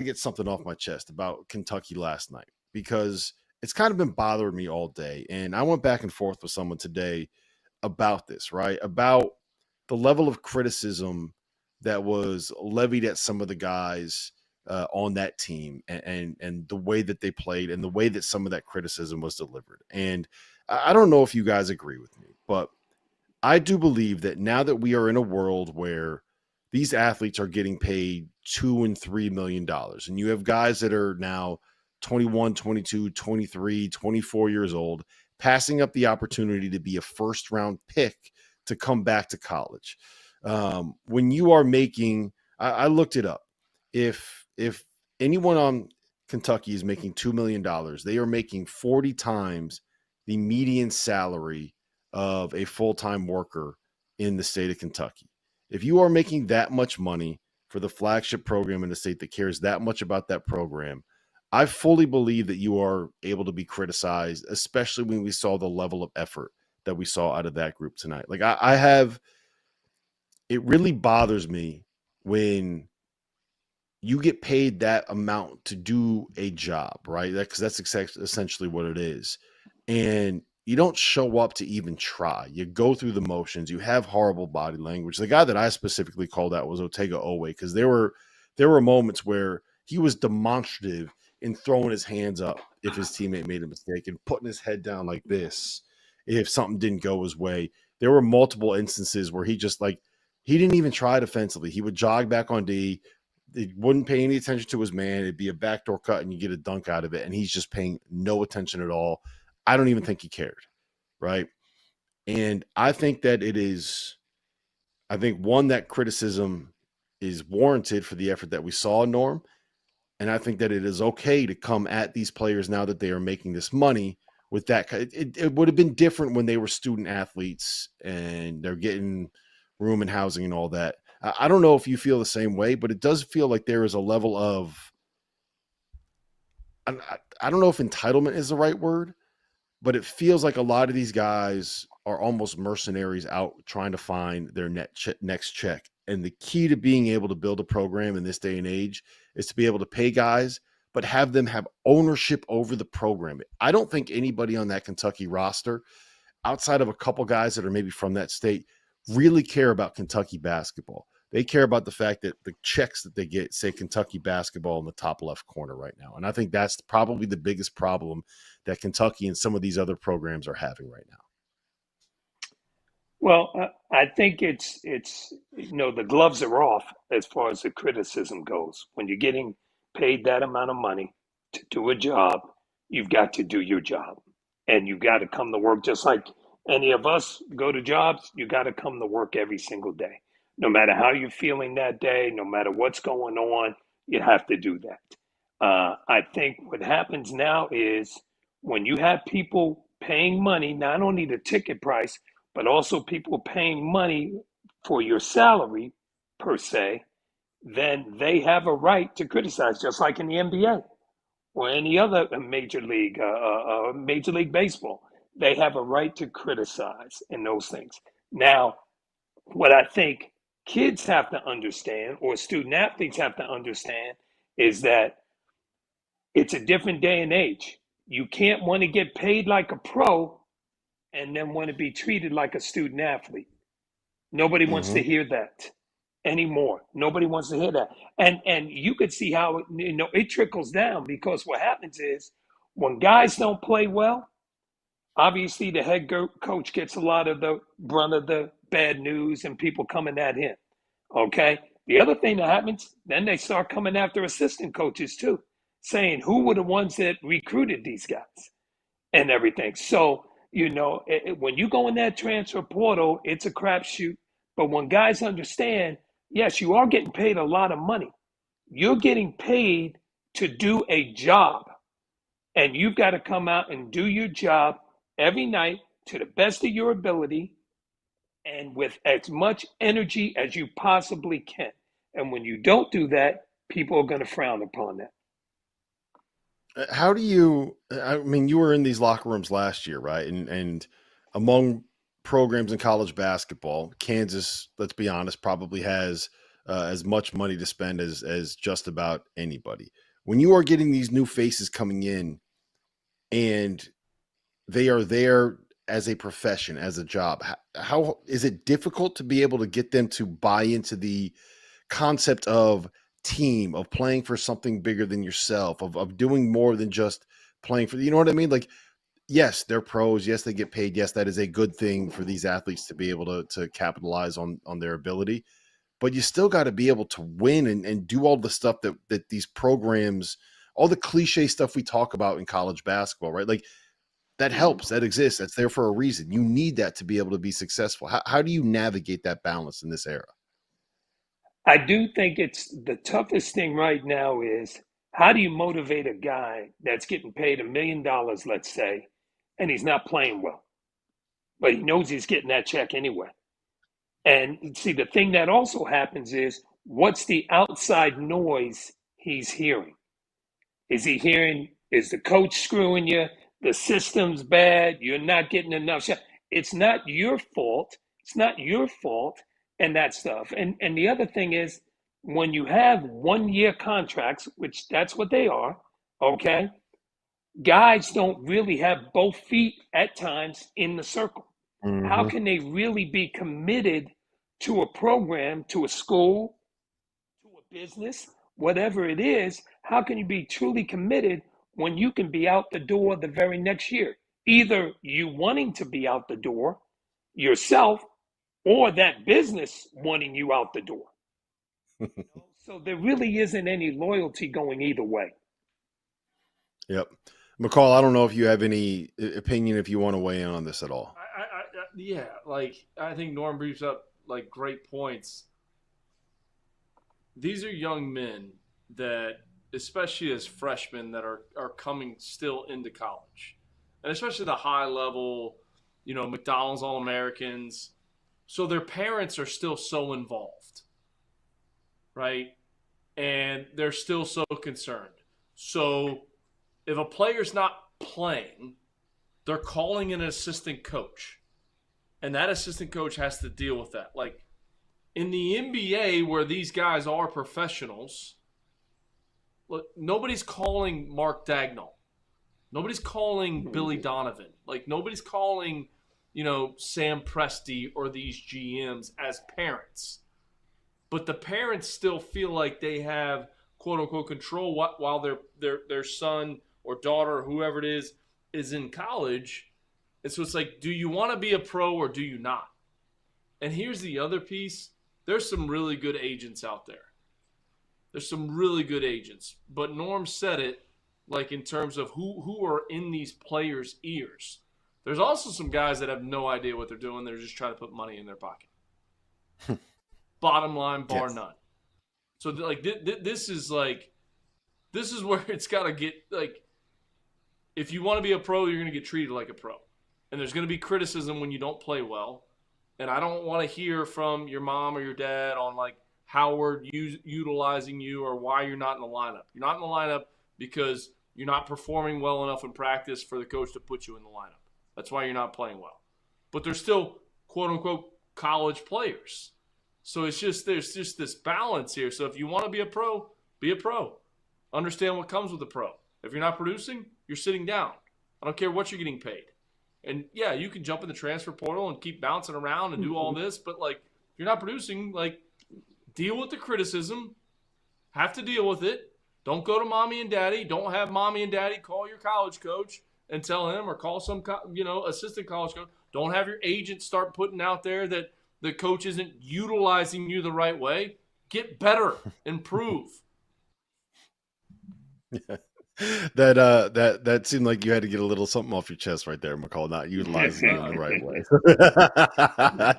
get something off my chest about Kentucky last night because it's kind of been bothering me all day. And I went back and forth with someone today about this, right? About the level of criticism that was levied at some of the guys on that team and the way that they played and the way that some of that criticism was delivered. And I don't know if you guys agree with me, but I do believe that now that we are in a world where these athletes are getting paid $2 and $3 million, and you have guys that are now 21, 22, 23, 24 years old, passing up the opportunity to be a first round pick to come back to college. When you are making, I looked it up. If anyone on Kentucky is making $2 million, they are making 40 times the median salary of a full-time worker in the state of Kentucky. If you are making that much money for the flagship program in the state that cares that much about that program, I fully believe that you are able to be criticized, especially when we saw the level of effort that we saw out of that group tonight. Like it really bothers me when you get paid that amount to do a job, right? Because that's essentially what it is. And you don't show up to even try. You go through the motions. You have horrible body language. The guy that I specifically called out was Otega Owe, because there were moments where he was demonstrative in throwing his hands up if his teammate made a mistake and putting his head down like this if something didn't go his way. There were multiple instances where he didn't even try defensively. He would jog back on D. He wouldn't pay any attention to his man. It'd be a backdoor cut and you get a dunk out of it. And he's just paying no attention at all. I don't even think he cared, right? And I think that one, that criticism is warranted for the effort that we saw, Norm. And I think that it is okay to come at these players now that they are making this money with that. It would have been different when they were student athletes and they're getting room and housing and all that. I don't know if you feel the same way, but it does feel like there is a level of, I don't know if entitlement is the right word, but it feels like a lot of these guys are almost mercenaries out trying to find their next check. And the key to being able to build a program in this day and age is to be able to pay guys, but have them have ownership over the program. I don't think anybody on that Kentucky roster, outside of a couple guys that are maybe from that state, really care about Kentucky basketball. They care about the fact that the checks that they get say Kentucky basketball in the top left corner right now. And I think that's probably the biggest problem that Kentucky and some of these other programs are having right now. Well, I think it's the gloves are off as far as the criticism goes. When you're getting paid that amount of money to do a job, you've got to do your job. And you've got to come to work just like any of us go to jobs. You got to come to work every single day. No matter how you're feeling that day, no matter what's going on, you have to do that. I think what happens now is when you have people paying money, not only the ticket price, but also people paying money for your salary per se, then they have a right to criticize, just like in the NBA or any other major league baseball. They have a right to criticize in those things. Now, what I think kids have to understand, or student athletes have to understand, is that it's a different day and age. You can't want to get paid like a pro and then want to be treated like a student athlete. Nobody wants to hear that anymore. Nobody wants to hear that. And you could see how it trickles down, because what happens is when guys don't play well, obviously the head coach gets a lot of the brunt of the bad news and people coming at him. Okay. The other thing that happens, then they start coming after assistant coaches too, saying who were the ones that recruited these guys and everything. So, when you go in that transfer portal, it's a crapshoot. But when guys understand, yes, you are getting paid a lot of money. You're getting paid to do a job. And you've got to come out and do your job every night to the best of your ability and with as much energy as you possibly can. And when you don't do that, people are going to frown upon that. How do you, I mean, you were in these locker rooms last year, right? And among programs in college basketball, Kansas, let's be honest, probably has as much money to spend as just about anybody. When you are getting these new faces coming in and they are there as a profession, as a job, how is it difficult to be able to get them to buy into the concept of team, of playing for something bigger than yourself, of doing more than just playing for, you know what I mean? Like, yes, they're pros. Yes, they get paid. Yes, that is a good thing for these athletes to be able to capitalize on their ability. But you still got to be able to win and do all the stuff that these programs, all the cliche stuff we talk about in college basketball, right? Like, that helps, that exists, that's there for a reason. You need that to be able to be successful. How do you navigate that balance in this era? I do think it's the toughest thing right now is how do you motivate a guy that's getting paid $1 million, let's say, and he's not playing well, but he knows he's getting that check anyway. And see, the thing that also happens is what's the outside noise he's hearing? Is he hearing, is the coach screwing you? The system's bad. You're not getting enough shots. It's not your fault. It's not your fault and that stuff. And the other thing is when you have 1 year contracts, which that's what they are, okay, guys don't really have both feet at times in the circle. How Mm-hmm. can they really be committed to a program, to a school, to a business, whatever it is? How can you be truly committed when you can be out the door the very next year? Either you wanting to be out the door yourself or that business wanting you out the door. So there really isn't any loyalty going either way. Yep. McCall, I don't know if you have any opinion, if you want to weigh in on this at all. Yeah, like I think Norm brings up like great points. These are young men that, especially as freshmen, that are coming still into college, and especially the high level, McDonald's All Americans. So their parents are still so involved, right? And they're still so concerned. So if a player's not playing, they're calling an assistant coach. And that assistant coach has to deal with that. Like in the NBA, where these guys are professionals, look, nobody's calling Mark Dagnall. Nobody's calling Billy Donovan. Like nobody's calling, Sam Presti or these GMs as parents. But the parents still feel like they have quote unquote control while their son or daughter or whoever it is in college. And so it's like, do you want to be a pro or do you not? And here's the other piece. There's some really good agents out there. There's some really good agents. But Norm said it, like in terms of who are in these players' ears. There's also some guys that have no idea what they're doing. They're just trying to put money in their pocket. Bottom line, bar Yes. none. So like this is where it's got to get, like, if you want to be a pro, you're going to get treated like a pro. And there's going to be criticism when you don't play well. And I don't want to hear from your mom or your dad on like how we're utilizing you or why you're not in the lineup. You're not in the lineup because you're not performing well enough in practice for the coach to put you in the lineup. That's why you're not playing well. But they're still quote unquote college players. So there's just this balance here. So if you want to be a pro, be a pro. Understand what comes with a pro. If you're not producing, you're sitting down. I don't care what you're getting paid. And yeah, you can jump in the transfer portal and keep bouncing around and do all this, but like if you're not producing, like deal with the criticism. Have to deal with it. Don't go to mommy and daddy. Don't have mommy and daddy call your college coach and tell him, or call some assistant college coach. Don't have your agent start putting out there that the coach isn't utilizing you the right way. Get better. Improve. Yeah. That seemed like you had to get a little something off your chest right there, McCall, not utilizing it in the right way.